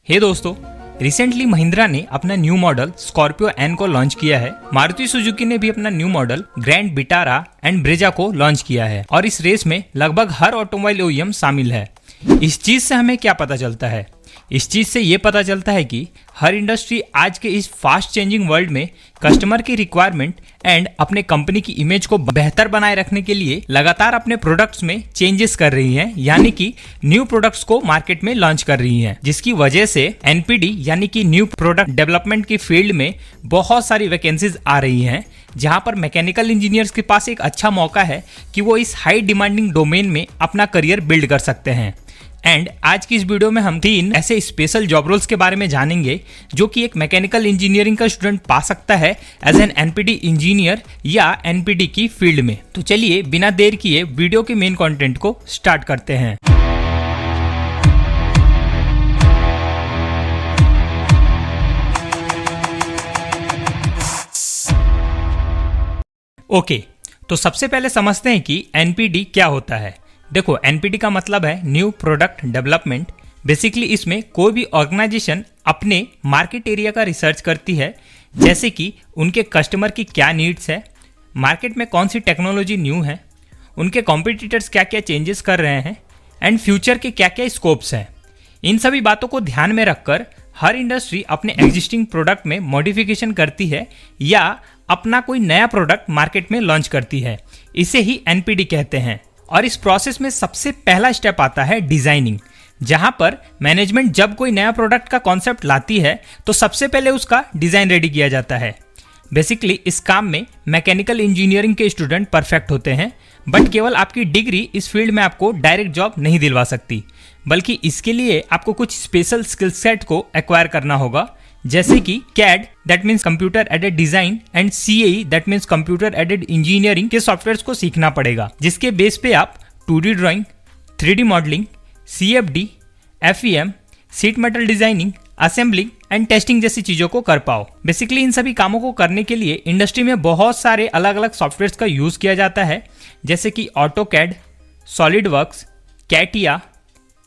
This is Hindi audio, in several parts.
हे दोस्तों, रिसेंटली महिंद्रा ने अपना न्यू मॉडल स्कॉर्पियो एन को लॉन्च किया है। मारुति सुजुकी ने भी अपना new model grand Vitara and Brezza को लॉन्च किया है और इस रेस में लगभग हर ऑटोमोबाइल ओईएम शामिल है। इस चीज से हमें क्या पता चलता है? इस चीज से ये पता चलता है कि हर इंडस्ट्री आज के इस फास्ट चेंजिंग वर्ल्ड में कस्टमर की रिक्वायरमेंट एंड अपने कंपनी की इमेज को बेहतर बनाए रखने के लिए लगातार अपने प्रोडक्ट्स में चेंजेस कर रही हैं, यानी कि न्यू प्रोडक्ट्स को मार्केट में लॉन्च कर रही हैं, जिसकी वजह से एनपीडी यानी कि न्यू प्रोडक्ट डेवलपमेंट की फील्ड में बहुत सारी वैकेंसीज आ रही हैं, जहां पर मैकेनिकल इंजीनियर्स के पास एक अच्छा मौका है कि वो इस हाई डिमांडिंग डोमेन में अपना करियर बिल्ड कर सकते हैं। एंड आज की इस वीडियो में हम 3 ऐसे स्पेशल जॉब रोल्स के बारे में जानेंगे जो कि एक मैकेनिकल इंजीनियरिंग का स्टूडेंट पा सकता है एज एन एनपीडी इंजीनियर या एनपीडी की फील्ड में। तो चलिए बिना देर किए वीडियो के मेन कंटेंट को स्टार्ट करते हैं। ओके, तो सबसे पहले समझते हैं कि एनपीडी क्या होता है। देखो, एनपीडी का मतलब है न्यू प्रोडक्ट डेवलपमेंट। बेसिकली इसमें कोई भी ऑर्गेनाइजेशन अपने मार्केट एरिया का रिसर्च करती है, जैसे कि उनके कस्टमर की क्या नीड्स है, मार्केट में कौन सी टेक्नोलॉजी न्यू है, उनके कॉम्पिटिटर्स क्या क्या चेंजेस कर रहे हैं एंड फ्यूचर के क्या क्या स्कोप्स हैं। इन सभी बातों को ध्यान में रखकर हर इंडस्ट्री अपने एग्जिस्टिंग प्रोडक्ट में मॉडिफिकेशन करती है या अपना कोई नया प्रोडक्ट मार्केट में लॉन्च करती है। इसे ही एनपीडी कहते हैं। और इस प्रोसेस में सबसे पहला स्टेप आता है डिजाइनिंग, जहां पर मैनेजमेंट जब कोई नया प्रोडक्ट का कॉन्सेप्ट लाती है तो सबसे पहले उसका डिजाइन रेडी किया जाता है। बेसिकली इस काम में मैकेनिकल इंजीनियरिंग के स्टूडेंट परफेक्ट होते हैं, बट केवल आपकी डिग्री इस फील्ड में आपको डायरेक्ट जॉब नहीं दिलवा सकती, बल्कि इसके लिए आपको कुछ स्पेशल स्किल सेट को एक्वायर करना होगा, जैसे कि CAD that means computer aided design and CAE that means computer aided engineering के सॉफ्टवेयर्स को सीखना पड़ेगा, जिसके बेस पे आप 2D drawing, 3D modelling, CFD, FEM, seat metal designing, assembling and testing जैसी चीजों को कर पाओ। बेसिकली इन सभी कामों को करने के लिए इंडस्ट्री में बहुत सारे अलग अलग सॉफ्टवेयर्स का यूज किया जाता है, जैसे कि AutoCAD, SolidWorks, CATIA,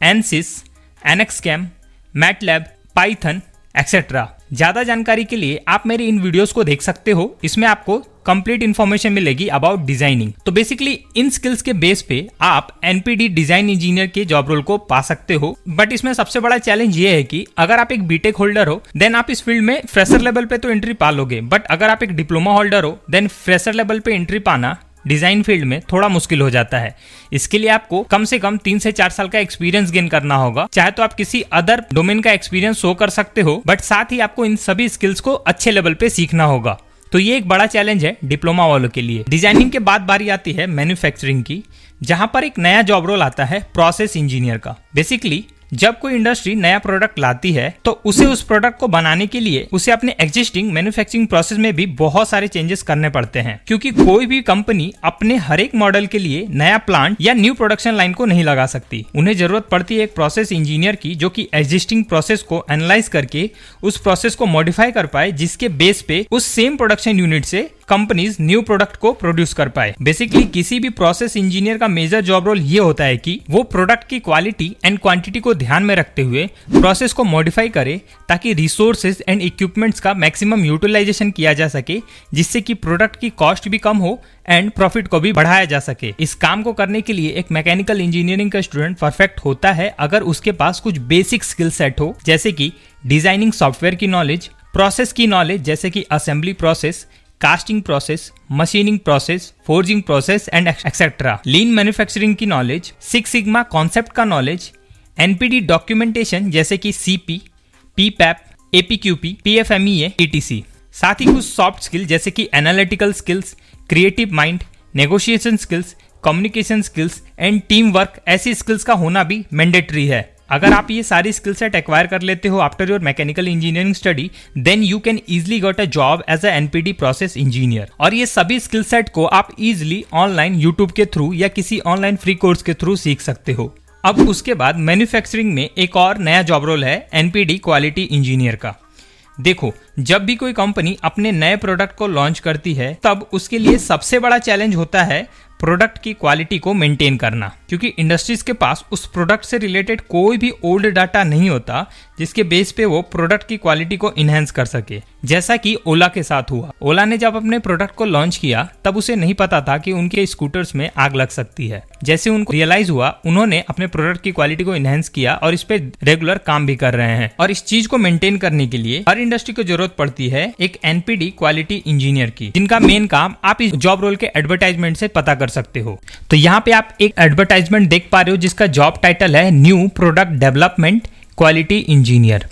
ANSYS, NXCAM, MATLAB, Python etcetera. ज्यादा जानकारी के लिए आप मेरे इन वीडियोस को देख सकते हो, इसमें आपको कंप्लीट इन्फॉर्मेशन मिलेगी अबाउट डिजाइनिंग। तो बेसिकली इन स्किल्स के बेस पे आप एनपीडी डिजाइन इंजीनियर के जॉब रोल को पा सकते हो। बट इसमें सबसे बड़ा चैलेंज ये है कि अगर आप एक बीटेक होल्डर हो देन आप इस फील्ड में फ्रेशर लेवल पे तो एंट्री पा लोगे, बट अगर आप एक डिप्लोमा होल्डर हो देन फ्रेशर लेवल पे एंट्री पाना डिजाइन फील्ड में थोड़ा मुश्किल हो जाता है। इसके लिए आपको कम से कम 3 से 4 साल का एक्सपीरियंस गेन करना होगा। चाहे तो आप किसी अदर डोमेन का एक्सपीरियंस शो कर सकते हो, बट साथ ही आपको इन सभी स्किल्स को अच्छे लेवल पे सीखना होगा। तो ये एक बड़ा चैलेंज है डिप्लोमा वालों के लिए। डिजाइनिंग के बाद बारी आती है मैन्युफैक्चरिंग की, जहां पर एक नया जॉब रोल आता है प्रोसेस इंजीनियर का। बेसिकली जब कोई इंडस्ट्री नया प्रोडक्ट लाती है तो उसे उस प्रोडक्ट को बनाने के लिए उसे अपने एग्जिस्टिंग मैन्युफैक्चरिंग प्रोसेस में भी बहुत सारे चेंजेस करने पड़ते हैं, क्योंकि कोई भी कंपनी अपने हर एक मॉडल के लिए नया प्लांट या न्यू प्रोडक्शन लाइन को नहीं लगा सकती। उन्हें जरूरत पड़ती है एक प्रोसेस इंजीनियर की, जो कि एग्जिस्टिंग प्रोसेस को एनालाइज करके उस प्रोसेस को मॉडिफाई कर पाए, जिसके बेस पे उस सेम प्रोडक्शन यूनिट से कंपनीज न्यू प्रोडक्ट को प्रोड्यूस कर पाए। बेसिकली किसी भी प्रोसेस इंजीनियर का मेजर जॉब रोल ये होता है कि वो प्रोडक्ट की क्वालिटी एंड क्वांटिटी को ध्यान में रखते हुए प्रोसेस को मॉडिफाई करे, ताकि रिसोर्सेज एंड इक्विपमेंट्स का मैक्सिमम यूटिलाइजेशन किया जा सके, जिससे कि प्रोडक्ट की कॉस्ट भी कम हो एंड प्रॉफिट को भी बढ़ाया जा सके। इस काम को करने के लिए एक मैकेनिकल इंजीनियरिंग का स्टूडेंट परफेक्ट होता है अगर उसके पास कुछ बेसिक स्किल सेट हो, जैसे कि डिजाइनिंग सॉफ्टवेयर की नॉलेज, प्रोसेस की नॉलेज जैसे कि assembly process, casting process, machining process, forging process and etcetera, lean manufacturing की नॉलेज, सिक्स सिग्मा कॉन्सेप्ट का नॉलेज, एनपीडी डॉक्यूमेंटेशन जैसे कि CP, PPAP, APQP, PFMEA, ETC। साथ ही कुछ सॉफ्ट स्किल जैसे कि analytical skills, creative mind, negotiation skills, communication skills and team work, ऐसी स्किल्स का होना भी मैंडेटरी है। अगर आप ये सारी स्किल सेट एक्वायर कर लेते हो after your mechanical engineering study, then you can easily got a job as a NPD process engineer. और ये सभी स्किल सेट को आप इजिली ऑनलाइन यूट्यूब के थ्रू या किसी ऑनलाइन फ्री कोर्स के थ्रू सीख सकते हो। अब उसके बाद मैन्युफैक्चरिंग में एक और नया जॉब रोल है एनपीडी क्वालिटी इंजीनियर का। देखो, जब भी कोई कंपनी अपने नए प्रोडक्ट को लॉन्च करती है तब उसके लिए सबसे बड़ा चैलेंज होता है प्रोडक्ट की क्वालिटी को मेंटेन करना। क्योंकि इंडस्ट्रीज के पास उस प्रोडक्ट से रिलेटेड कोई भी ओल्ड डाटा नहीं होता जिसके बेस पे वो प्रोडक्ट की क्वालिटी को इनहेंस कर सके। जैसा कि ओला के साथ हुआ। ओला ने जब अपने प्रोडक्ट को लॉन्च किया तब उसे नहीं पता था कि उनके स्कूटर्स में आग लग सकती है। जैसे उनको रियलाइज हुआ, उन्होंने अपने प्रोडक्ट की क्वालिटी को इनहेंस किया और इस पे रेगुलर काम भी कर रहे हैं। और इस चीज को मेंटेन करने के लिए हर इंडस्ट्री को जरूरत पड़ती है एक एनपीडी क्वालिटी इंजीनियर की, जिनका मेन काम आप इस जॉब रोल के एडवर्टाइजमेंट से पता कर सकते हो। तो यहाँ पे आप एक एडवर्टाइजमेंट देख पा रहे हो जिसका जॉब टाइटल है new product development quality engineer.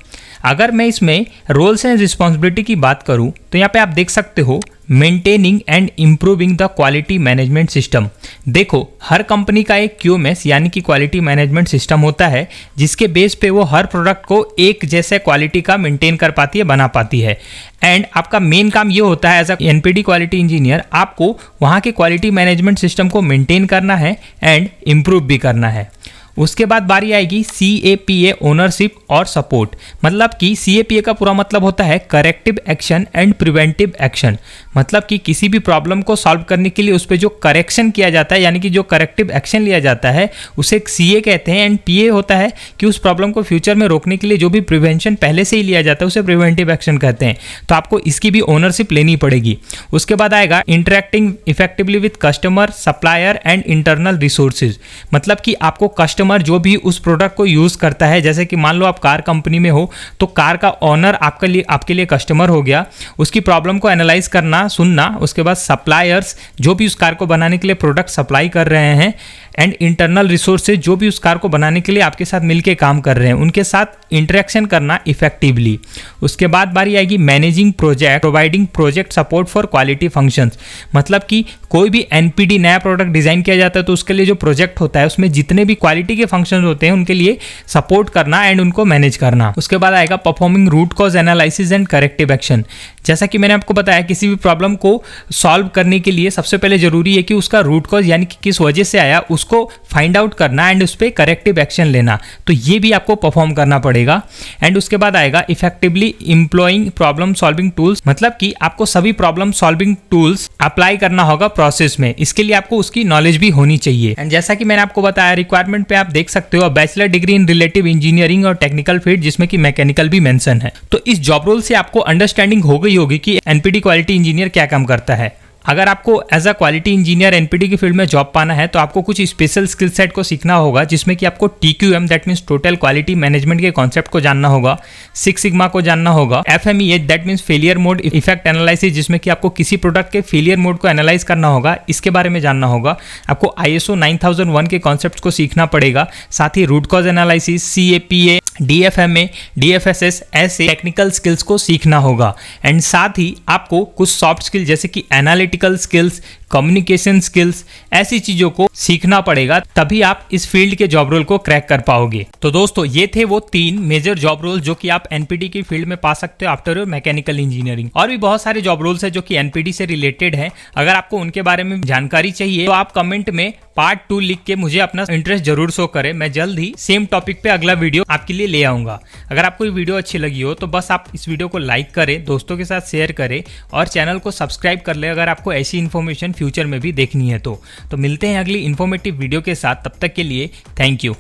अगर मैं इसमें रोल्स एंड रिस्पॉन्सिबिलिटी की बात करूं तो यहाँ पे आप देख सकते हो maintaining and improving the quality management system. देखो, हर कंपनी का एक क्यूएमएस यानी कि क्वालिटी मैनेजमेंट सिस्टम होता है जिसके बेस पे वो हर प्रोडक्ट को एक जैसे क्वालिटी का मेंटेन कर पाती है, बना पाती है। एंड आपका मेन काम ये होता है as a NPD quality engineer, आपको वहाँ के क्वालिटी मैनेजमेंट सिस्टम को मेंटेन करना है एंड इम्प्रूव भी करना है। उसके बाद बारी आएगी CAPA ओनरशिप और सपोर्ट। मतलब कि CAPA का पूरा मतलब होता है corrective action and preventive action. मतलब कि किसी भी प्रॉब्लम को सॉल्व करने के लिए उस पर जो करेक्शन किया जाता है यानी कि जो करेक्टिव एक्शन लिया जाता है उसे CA कहते हैं। एंड PA होता है कि उस प्रॉब्लम को फ्यूचर में रोकने के लिए जो भी प्रिवेंशन पहले से ही लिया जाता है उसे प्रिवेंटिव एक्शन कहते हैं। तो आपको इसकी भी ओनरशिप लेनी पड़ेगी। उसके बाद आएगा interacting effectively with customer, supplier and internal resources. मतलब कि आपको कस्टमर जो भी उस प्रोडक्ट को यूज करता है, जैसे कि मान लो आप कार कंपनी में हो तो कार का ओनर आपके लिए कस्टमर हो गया, उसकी प्रॉब्लम को एनालाइज करना, सुनना। उसके बाद सप्लायर्स जो भी उस कार को बनाने के लिए प्रोडक्ट सप्लाई कर रहे हैं, एंड इंटरनल रिसोर्सेज जो भी उस कार को बनाने के लिए आपके साथ मिलके काम कर रहे हैं, उनके साथ इंटरेक्शन करना इफेक्टिवली। उसके बाद बारी आएगी managing project, providing project support for quality functions. मतलब कि कोई भी एनपीडी नया प्रोडक्ट डिजाइन किया जाता है तो उसके लिए जो प्रोजेक्ट होता है उसमें जितने भी क्वालिटी के फंक्शंस होते हैं उनके लिए सपोर्ट करना एंड उनको मैनेज करना। उसके बाद आएगा performing root cause analysis and corrective action. जैसा कि मैंने आपको बताया, किसी भी प्रॉब्लम को सॉल्व करने के लिए सबसे पहले जरूरी है कि उसका रूट कॉज यानी कि किस वजह से आया उसको फाइंड आउट करना एंड उस पर करेक्टिव एक्शन लेना। तो ये भी आपको परफॉर्म करना पड़ेगा। एंड उसके बाद आएगा इफेक्टिवली इम्प्लॉइंग प्रॉब्लम सॉल्विंग टूल्स। मतलब कि आपको सभी प्रॉब्लम सॉल्विंग टूल्स अप्लाई करना होगा प्रोसेस में। इसके लिए आपको उसकी नॉलेज भी होनी चाहिए। एंड जैसा कि मैंने आपको बताया, रिक्वायरमेंट पे आप देख सकते हो bachelor degree in relative engineering और टेक्निकल फील्ड, जिसमें कि मैकेनिकल भी मेंशन है। तो इस जॉब रोल से आपको अंडरस्टैंडिंग हो गई होगी कि एनपीडी क्वालिटी इंजीनियर क्या काम करता है। अगर आपको as a quality engineer NPD की फील्ड में जॉब पाना है तो आपको कुछ स्पेशल स्किल सेट को सीखना होगा, जिसमें कि आपको TQM that means total quality management के कॉन्सेप्ट को जानना होगा, 6 सिग्मा को जानना होगा, FMEA that means failure mode effect analysis, जिसमें कि आपको किसी प्रोडक्ट के फेलियर मोड को एनालाइज करना होगा, इसके बारे में जानना होगा। आपको ISO 9001 के कॉन्सेप्ट को सीखना पड़ेगा। साथ ही root cause analysis, CAPA, DFMA, DFSS ऐसे टेक्निकल स्किल्स को सीखना होगा। एंड साथ ही आपको कुछ सॉफ्ट स्किल जैसे कि एनालिटिकल स्किल्स, कम्युनिकेशन स्किल्स, ऐसी चीजों को सीखना पड़ेगा, तभी आप इस फील्ड के जॉब रोल को क्रैक कर पाओगे। तो दोस्तों, ये थे वो 3 मेजर जॉब रोल जो कि आप एनपीडी की फील्ड में पा सकते हो आफ्टर योर मैकेनिकल इंजीनियरिंग। और भी बहुत सारे जॉब रोल्स है जो कि एनपीडी से रिलेटेड है। अगर आपको उनके बारे में जानकारी चाहिए तो आप कमेंट में पार्ट 2 लिख के मुझे अपना इंटरेस्ट जरूर शो करें। मैं जल्द ही सेम टॉपिक पे अगला वीडियो आपके लिए ले आऊंगा। अगर आपको ये वीडियो अच्छी लगी हो तो बस आप इस वीडियो को लाइक करें, दोस्तों के साथ शेयर करें और चैनल को सब्सक्राइब कर ले अगर आपको ऐसी इन्फॉर्मेशन फ्यूचर में भी देखनी है तो मिलते हैं अगली इन्फॉर्मेटिव वीडियो के साथ। तब तक के लिए थैंक यू।